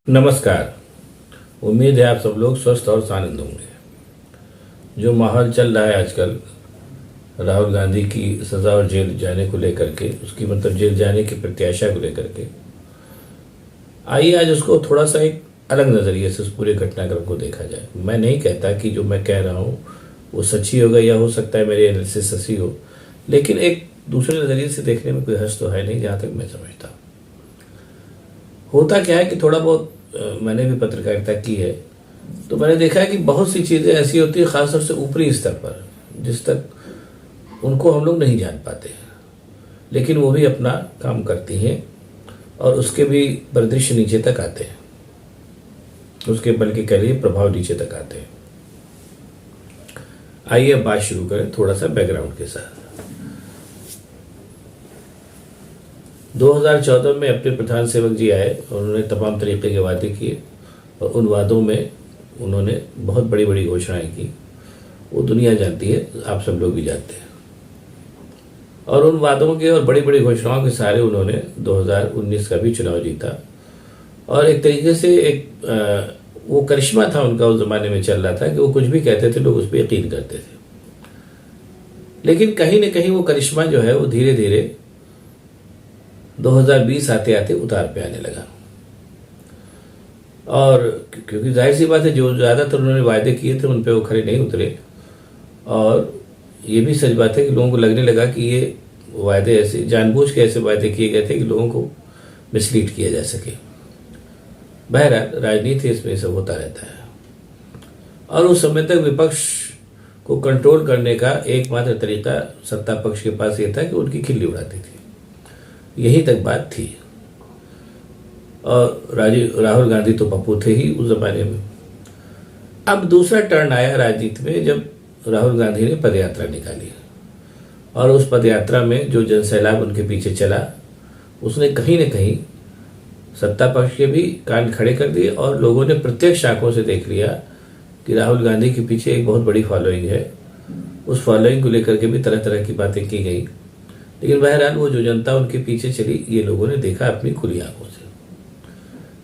नमस्कार। उम्मीद है आप सब लोग स्वस्थ और आनंद होंगे। जो माहौल चल रहा है आजकल राहुल गांधी की सजा और जेल जाने को लेकर के, उसकी मतलब जेल जाने की प्रत्याशा को लेकर के, आइए आज उसको थोड़ा सा एक अलग नज़रिए से उस पूरे घटनाक्रम को देखा जाए। मैं नहीं कहता कि जो मैं कह रहा हूँ वो सच्ची होगा, या हो सकता है मेरी एनालिसिस सच्ची हो, लेकिन एक दूसरे नज़रिए से देखने में कोई हर्ज तो है नहीं, जहाँ तक मैं समझता हूँ। होता क्या है कि थोड़ा बहुत मैंने भी पत्रकारिता की है, तो मैंने देखा है कि बहुत सी चीज़ें ऐसी होती है, ख़ासतौर से ऊपरी स्तर पर, जिस तक उनको हम लोग नहीं जान पाते, लेकिन वो भी अपना काम करती हैं और उसके भी परिदृश्य नीचे तक आते हैं, उसके बल्कि कह लीजिए प्रभाव नीचे तक आते हैं। आइए अब बात शुरू करें थोड़ा सा बैकग्राउंड के साथ। 2014 में अपने प्रधान सेवक जी आए और उन्होंने तमाम तरीके के वादे किए, और उन वादों में उन्होंने बहुत बड़ी बड़ी घोषणाएं की। वो दुनिया जानती है, आप सब लोग भी जानते हैं। और उन वादों के और बड़ी बड़ी घोषणाओं के सहारे उन्होंने 2019 का भी चुनाव जीता। और एक तरीके से वो करिश्मा था उनका, उस जमाने में चल रहा था कि वो कुछ भी कहते थे, लोग उस पर यकीन करते थे। लेकिन कहीं ना कहीं वो करिश्मा जो है वो धीरे धीरे 2020 आते आते उतार पे आने लगा। और क्योंकि जाहिर सी बात है, जो ज़्यादातर उन्होंने वायदे किए थे उन पे वो खरे नहीं उतरे। और ये भी सच बात है कि लोगों को लगने लगा कि ये वायदे ऐसे जानबूझ के ऐसे वायदे किए गए थे कि लोगों को मिसलीड किया जा सके। बहरहाल राजनीति इसमें सब होता रहता है। और उस समय तक विपक्ष को कंट्रोल करने का एकमात्र तरीका सत्ता पक्ष के पास ये था कि उनकी खिल्ली उड़ाती थी। यही तक बात थी। और राहुल गांधी तो पप्पू थे ही उस जमाने में। अब दूसरा टर्न आया राजनीति में, जब राहुल गांधी ने पदयात्रा निकाली, और उस पदयात्रा में जो जनसैलाब उनके पीछे चला, उसने कहीं न कहीं सत्ता पक्ष के भी कान खड़े कर दिए, और लोगों ने प्रत्यक्ष आंखों से देख लिया कि राहुल गांधी के पीछे एक बहुत बड़ी फॉलोइंग है। उस फॉलोइंग को लेकर के भी तरह तरह की बातें की गई, लेकिन बहरहाल वो जो जनता उनके पीछे चली, ये लोगों ने देखा अपनी खुली आंखों से।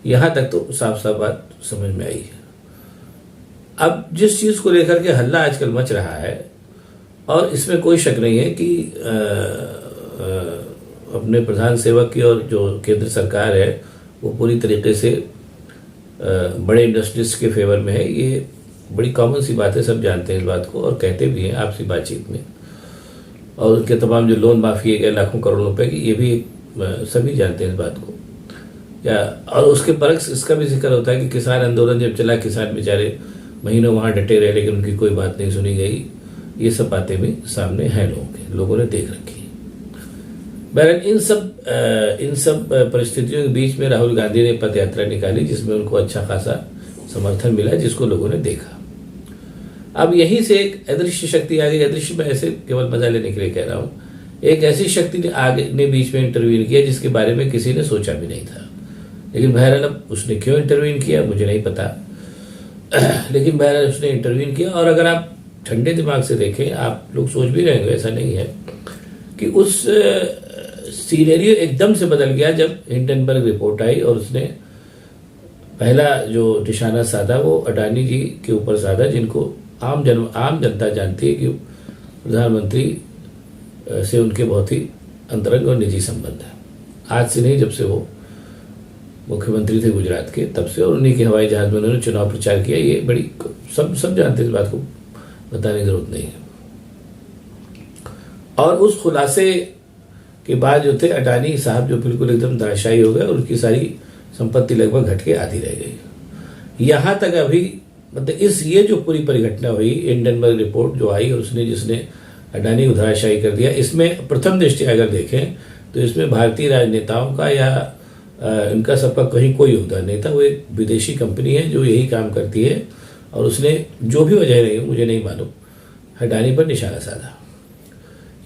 यहां तक तो साफ साफ बात समझ में आई है। अब जिस चीज को लेकर के हल्ला आजकल मच रहा है, और इसमें कोई शक नहीं है कि अपने प्रधान सेवक की और जो केंद्र सरकार है वो पूरी तरीके से बड़े इंडस्ट्रीज के फेवर में है। ये बड़ी कॉमन सी बात है, सब जानते हैं इस बात को और कहते भी हैं आपसी बातचीत में। और उनके तमाम जो लोन माफ किए गए लाखों करोड़ों रुपए की, ये भी सभी जानते हैं इस बात को। और उसके बरक्स इसका भी जिक्र होता है कि किसान आंदोलन जब चला, किसान बेचारे महीनों वहां डटे रहे, लेकिन उनकी कोई बात नहीं सुनी गई। ये सब बातें भी सामने हैं, लोगों ने देख रखी। बहरहाल इन सब परिस्थितियों के बीच में राहुल गांधी ने पदयात्रा निकाली, जिसमें उनको अच्छा खासा समर्थन मिला, जिसको लोगों ने देखा। अब यहीं से एक अदृश्य शक्ति आ गई। अदृश्य में ऐसे केवल मजा लेने के लिए कह रहा हूं। एक ऐसी शक्ति ने बीच में इंटरवीन किया जिसके बारे में किसी ने सोचा भी नहीं था। लेकिन बहरहाल अब उसने क्यों इंटरवीन किया मुझे नहीं पता, लेकिन बहरहाल उसने इंटरवीन किया। और अगर आप ठंडे दिमाग से देखें, आप लोग सोच भी रहे होंगे, ऐसा नहीं है कि उस सीनेरियो एकदम से बदल गया जब हिंडनबर्ग रिपोर्ट आई, और उसने पहला जो निशाना साधा वो अडानी जी के ऊपर साधा, जिनको आम जनता जानती है कि प्रधानमंत्री से उनके बहुत ही अंतरंग और निजी संबंध है। आज से नहीं, जब से वो मुख्यमंत्री थे गुजरात के, तब से। और उन्हीं के हवाई जहाज में उन्होंने चुनाव प्रचार किया। ये बड़ी सब जानते हैं, इस बात को बताने की जरूरत नहीं है। और उस खुलासे के बाद जो थे अडानी साहब, जो बिल्कुल एकदम धराशायी हो गए, और उनकी सारी संपत्ति लगभग घट के आधी रह गई। यहां तक अभी मतलब ये जो पूरी परिघटना हुई, हिंडनबर्ग रिपोर्ट जो आई और जिसने अडानी को धराशायी कर दिया, इसमें प्रथम दृष्टि अगर देखें तो इसमें भारतीय राजनेताओं का या इनका सबका कहीं कोई योगदान नहीं था। वो एक विदेशी कंपनी है जो यही काम करती है, और उसने जो भी वजह रही मुझे नहीं मालूम, अडानी पर निशाना साधा।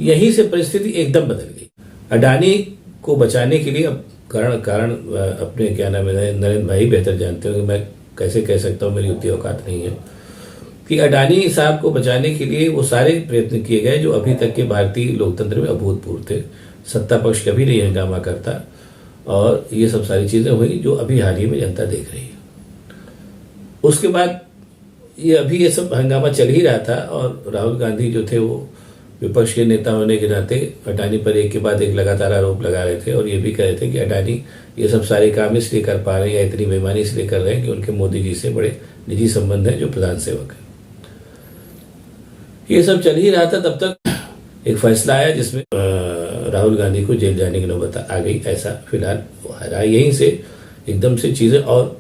यहीं से परिस्थिति एकदम बदल गई। अडानी को बचाने के लिए अब कारण अपने क्या नाम है, नरेंद्र भाई बेहतर जानते होंगे, मैं कैसे कह सकता हूँ, मेरी उतनी औकात नहीं है, कि अडानी साहब को बचाने के लिए वो सारे प्रयत्न किए गए जो अभी तक के भारतीय लोकतंत्र में अभूतपूर्व थे। सत्ता पक्ष कभी नहीं हंगामा करता, और ये सब सारी चीज़ें हुई जो अभी हाल ही में जनता देख रही है। उसके बाद ये सब हंगामा चल ही रहा था और राहुल गांधी जो थे वो विपक्ष के नेता होने के नाते अडानी पर एक के बाद एक लगातार आरोप लगा रहे थे और ये भी कह रहे थे कि अडानी ये सब सारे काम इसलिए कर पा रहे हैं या इतनी बेईमानी इसलिए कर रहे हैं कि उनके मोदी जी से बड़े निजी संबंध हैं जो प्रधान सेवक है। ये सब चल ही रहा था, तब तक एक फैसला आया जिसमें राहुल गांधी को जेल जाने की नौबत आ गई। ऐसा फिलहाल रहा। यहीं से एकदम से चीज़ें और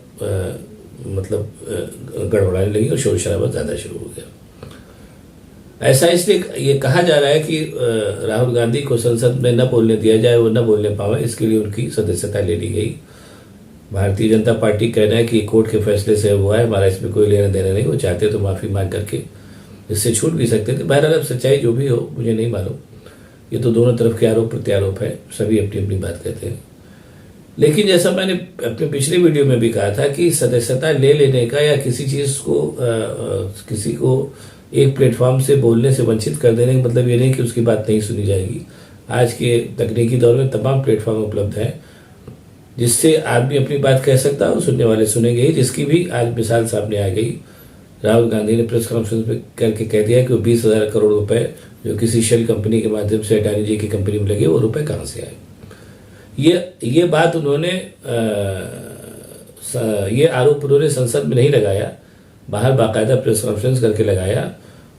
गड़बड़ाने लगी और शोर शराबा ज़्यादा शुरू हो गया। ऐसा इसलिए ये कहा जा रहा है कि राहुल गांधी को संसद में न बोलने दिया जाए, वो न बोलने पावे, इसके लिए उनकी सदस्यता ले ली गई। भारतीय जनता पार्टी कहना है कि कोर्ट के फैसले से हुआ है, हमारा इसमें कोई लेना देना नहीं। वो चाहते तो माफ़ी मांग करके इससे छूट भी सकते थे। बहरहाल अब सच्चाई जो भी हो मुझे नहीं मालूम, ये तो दोनों तरफ के आरोप प्रत्यारोप है, सभी अपनी अपनी बात कहते हैं। लेकिन जैसा मैंने अपने पिछले वीडियो में भी कहा था कि सदस्यता ले लेने का या किसी चीज़ को किसी को एक प्लेटफॉर्म से बोलने से वंचित कर देने का मतलब ये नहीं कि उसकी बात नहीं सुनी जाएगी। आज के तकनीकी दौर में तमाम प्लेटफॉर्म उपलब्ध हैं जिससे आदमी अपनी बात कह सकता है और सुनने वाले सुनेंगे ही, जिसकी भी आज मिसाल सामने आ गई। राहुल गांधी ने प्रेस कॉन्फ्रेंस में करके कह दिया कि वो 20,000 करोड़ रुपए जो किसी शेल कंपनी के माध्यम से अडानी जी की कंपनी में लगे वो रुपए कहाँ से आए। ये बात उन्होंने ये आरोप उन्होंने संसद में नहीं लगाया, बाहर बाकायदा प्रेस कॉन्फ्रेंस करके लगाया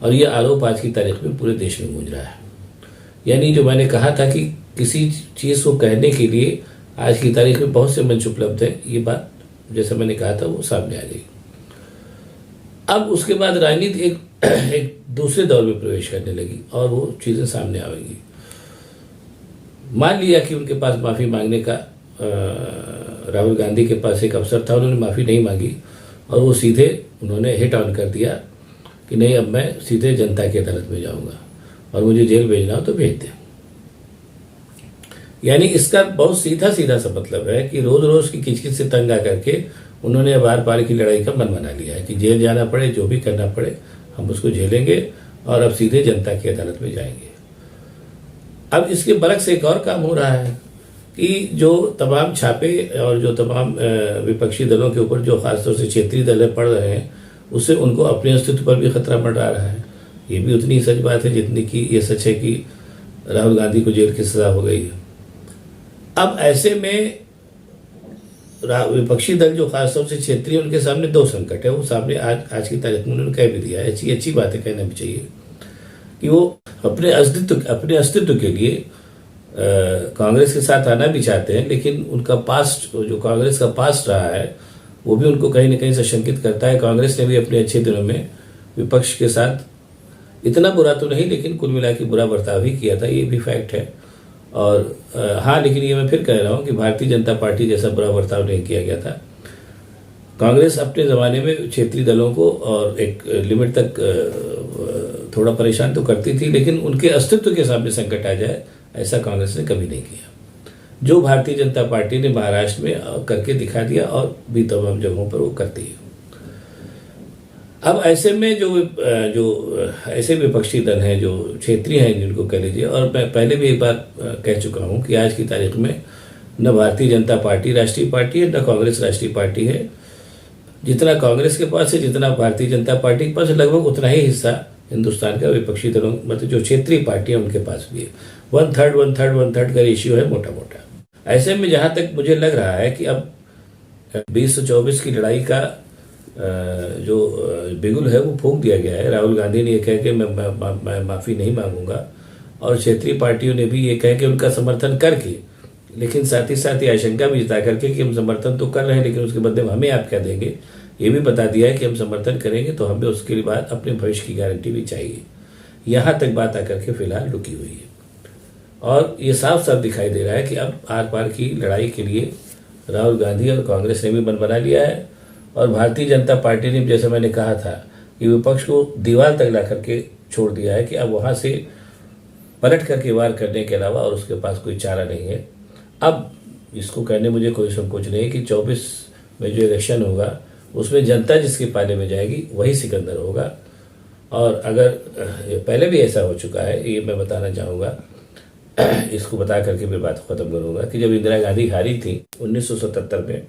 और ये आरोप आज की तारीख में पूरे देश में गूंज रहा है। यानी जो मैंने कहा था कि किसी चीज़ को कहने के लिए आज की तारीख में बहुत से मंच उपलब्ध हैं, ये बात जैसा मैंने कहा था वो सामने आ गई। अब उसके बाद राजनीति एक दूसरे दौर में प्रवेश करने लगी और वो चीज़ें सामने आएंगी। मान लिया कि उनके पास माफ़ी मांगने का राहुल गांधी के पास एक अवसर था, उन्होंने माफ़ी नहीं मांगी और वो सीधे उन्होंने हिट ऑन कर दिया कि नहीं, अब मैं सीधे जनता की अदालत में जाऊंगा और मुझे जेल भेजना हो तो भेज दें। यानी इसका बहुत सीधा सीधा सा मतलब है कि रोज रोज की किचकिच से तंग आकर के उन्होंने अब आर पार की लड़ाई का मन बना लिया है कि जेल जाना पड़े, जो भी करना पड़े हम उसको झेलेंगे और अब सीधे जनता की अदालत में जाएंगे। अब इसके बरक से एक और काम हो रहा है कि जो तमाम छापे और जो तमाम विपक्षी दलों के ऊपर जो खासतौर से क्षेत्रीय दल पड़ रहे हैं, उससे उनको अपने अस्तित्व पर भी खतरा मंडरा रहा है। ये भी उतनी सच बात है जितनी कि ये सच है कि राहुल गांधी को जेल की सजा हो गई है। अब ऐसे में विपक्षी दल जो खासतौर से क्षेत्रीय, उनके सामने दो संकट है। वो सामने आज की तारीख में उन्होंने कह भी दिया है, अच्छी बात है, कहना भी चाहिए कि वो अपने अस्तित्व के लिए कांग्रेस के साथ आना भी चाहते हैं, लेकिन उनका पास्ट, जो कांग्रेस का पास्ट रहा है, वो भी उनको कहीं ना कहीं से शंकित करता है। कांग्रेस ने भी अपने अच्छे दिनों में विपक्ष के साथ इतना बुरा तो नहीं, लेकिन कुल मिला के बुरा बर्ताव ही किया था, ये भी फैक्ट है। और हाँ, लेकिन ये मैं फिर कह रहा हूँ कि भारतीय जनता पार्टी जैसा बुरा बर्ताव नहीं किया गया था। कांग्रेस अपने ज़माने में क्षेत्रीय दलों को और एक लिमिट तक थोड़ा परेशान तो करती थी, लेकिन उनके अस्तित्व के सामने संकट आ जाए ऐसा कांग्रेस ने कभी नहीं किया, जो भारतीय जनता पार्टी ने महाराष्ट्र में करके दिखा दिया और भी तमाम जगहों पर वो करती है। अब ऐसे में जो ऐसे विपक्षी दल हैं जो क्षेत्रीय हैं, जिनको कह लीजिए, और मैं पहले भी एक बार कह चुका हूं कि आज की तारीख में न भारतीय जनता पार्टी राष्ट्रीय पार्टी है, न कांग्रेस राष्ट्रीय पार्टी है। जितना कांग्रेस के पास है, जितना भारतीय जनता पार्टी के पास है, लगभग उतना ही हिस्सा हिंदुस्तान का विपक्षी दलों, मतलब जो क्षेत्रीय पार्टियां उनके पास भी है। 1/3 का रेशियो है मोटा मोटा। ऐसे में जहां तक मुझे लग रहा है कि अब 2024 की लड़ाई का जो बिगुल है वो फूंक दिया गया है। राहुल गांधी ने ये कह के मैं माफ़ी नहीं मांगूंगा, और क्षेत्रीय पार्टियों ने भी ये कह के उनका समर्थन करके, लेकिन साथ ही साथ ये आशंका भी जता करके कि हम समर्थन तो कर रहे हैं, लेकिन उसके बदले में हमें आप क्या देंगे, ये भी बता दिया है कि हम समर्थन करेंगे तो हमें उसके बाद अपने भविष्य की गारंटी भी चाहिए। यहाँ तक बात आकर के फिलहाल रुकी हुई है और ये साफ साफ दिखाई दे रहा है कि अब आर पार की लड़ाई के लिए राहुल गांधी और कांग्रेस ने भी मन बना लिया है, और भारतीय जनता पार्टी ने, जैसे मैंने कहा था, कि विपक्ष को दीवार तक ला करके छोड़ दिया है कि अब वहाँ से पलट करके वार करने के अलावा और उसके पास कोई चारा नहीं है। अब इसको कहने मुझे कोई संकोच नहीं है कि 24 में जो इलेक्शन होगा उसमें जनता जिसके पाले में जाएगी वही सिकंदर होगा। और अगर पहले भी ऐसा हो चुका है, ये मैं बताना चाहूँगा, इसको बता करके मैं बात खत्म करूंगा कि जब इंदिरा गांधी हारी थी 1977 में,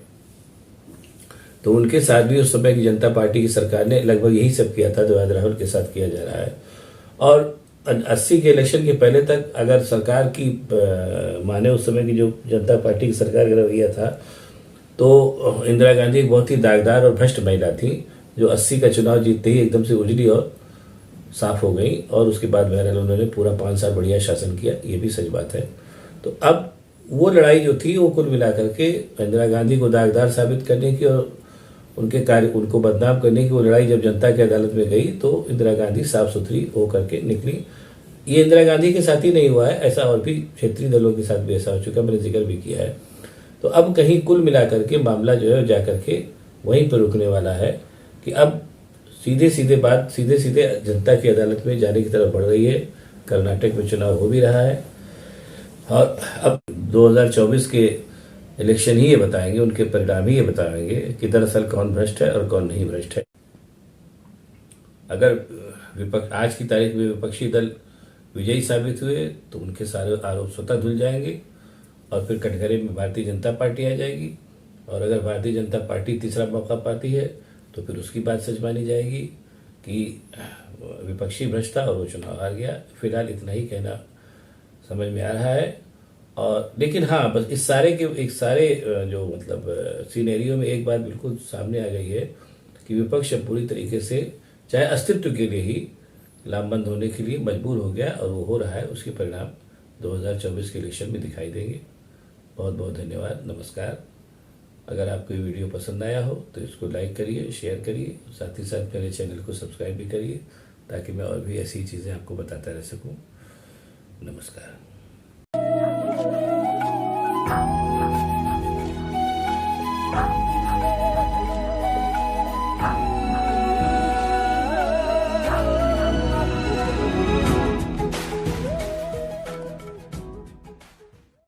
तो उनके साथ भी उस समय की जनता पार्टी की सरकार ने लगभग यही सब किया था जो आज राहुल के साथ किया जा रहा है। और 80 के इलेक्शन के पहले तक अगर सरकार की माने उस समय की जो जनता पार्टी की सरकार का रवैया था, तो इंदिरा गांधी एक बहुत ही दागदार और भ्रष्ट महिला थी जो 80 का चुनाव जीतते ही एकदम से उजड़ी और साफ हो गई। और उसके बाद बहरहाल उन्होंने पूरा 5 साल बढ़िया शासन किया, ये भी सच बात है। तो अब वो लड़ाई जो थी वो कुल मिलाकर के इंदिरा गांधी को दागदार साबित करने की और उनके कार्य उनको बदनाम करने की वो लड़ाई जब जनता की अदालत में गई, तो इंदिरा गांधी साफ सुथरी हो करके निकली। ये इंदिरा गांधी के साथ ही नहीं हुआ है, ऐसा और भी क्षेत्रीय दलों के साथ भी ऐसा हो चुका, मैंने जिक्र भी किया है। तो अब कहीं कुल मिलाकर के मामला जो है जाकर के वहीं पर रुकने वाला है कि अब सीधे सीधे जनता की अदालत में जाने की तरफ बढ़ रही है। कर्नाटक में चुनाव हो भी रहा है और अब 2024 के इलेक्शन ही ये बताएंगे, उनके परिणाम ही ये बताएंगे कि दरअसल कौन भ्रष्ट है और कौन नहीं भ्रष्ट है। अगर आज की तारीख में विपक्षी दल विजयी साबित हुए तो उनके सारे आरोप स्वतः धुल जाएंगे और फिर कटघरे में भारतीय जनता पार्टी आ जाएगी। और अगर भारतीय जनता पार्टी तीसरा मौका पाती है तो फिर उसकी बात सच मानी जाएगी कि विपक्षी भ्रष्ट था और वो चुनाव हार गया। फिलहाल इतना ही कहना समझ में आ रहा है। और लेकिन हाँ, बस इस सारे जो मतलब सीनेरियो में एक बात बिल्कुल सामने आ गई है कि विपक्ष पूरी तरीके से चाहे अस्तित्व के लिए ही लामबंद होने के लिए मजबूर हो गया और वो हो रहा है। उसके परिणाम 2024 के इलेक्शन में दिखाई देंगे। बहुत बहुत धन्यवाद, नमस्कार। अगर आपको ये वीडियो पसंद आया हो तो इसको लाइक करिए, शेयर करिए, साथ ही साथ मेरे चैनल को सब्सक्राइब भी करिए ताकि मैं और भी ऐसी चीज़ें आपको बताता रह सकूं। नमस्कार।